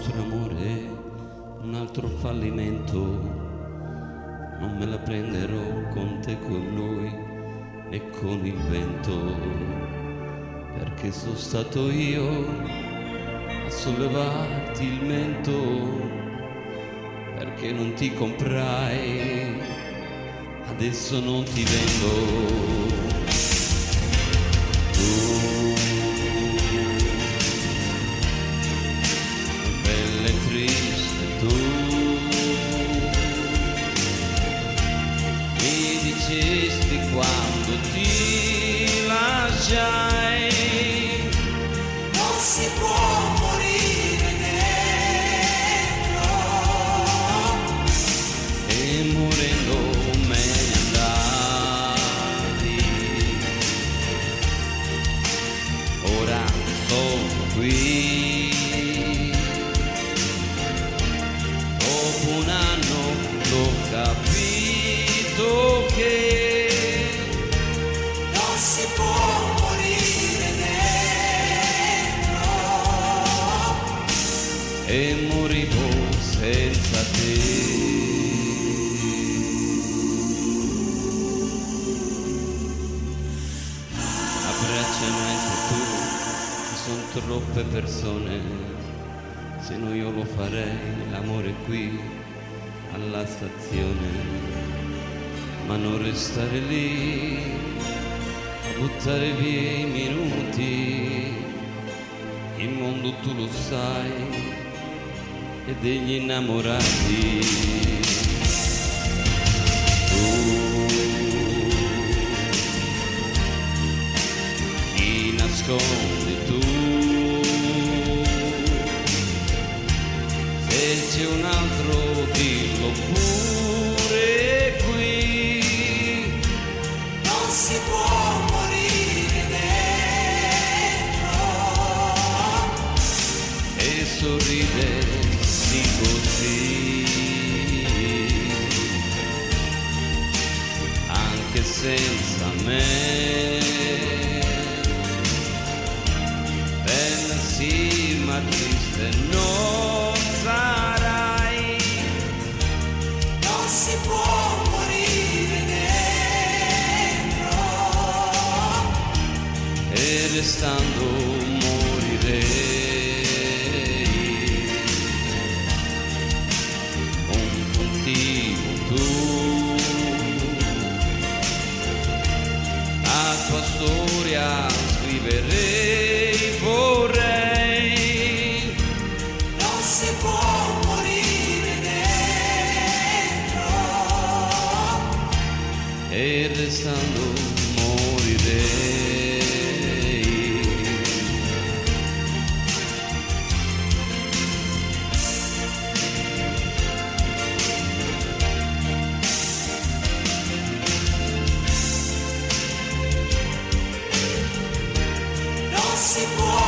nostro amore un altro fallimento, non me la prenderò con te, con noi, né con il vento, perché sono stato io a sollevarti il mento, perché non ti comprai, adesso non ti vendo. Bella e triste tu, mi dicesti quando ti lasciai, non si può morire dentro, e morendo me ne andai. Ora sono qui, dopo un anno l'ho capito che non si può morire dentro, e morivo senza te. Abbracciami anche tu, ci sono troppe persone, se no io lo farei l'amore qui alla stazione, ma non restare lì a buttare via i minuti. Il mondo tu lo sai, e degli innamorati. Ti nascondi tu, se c'è un altro dillo pure qui, non si può morire dentro, e sorridessi così, anche senza me. Bella sì, ma triste non sarai, non si può morire dentro, e restando morirei. Un continuo tu, a tua storia scriverei, vorrei, non si può morire dentro, e restando morirei. non si può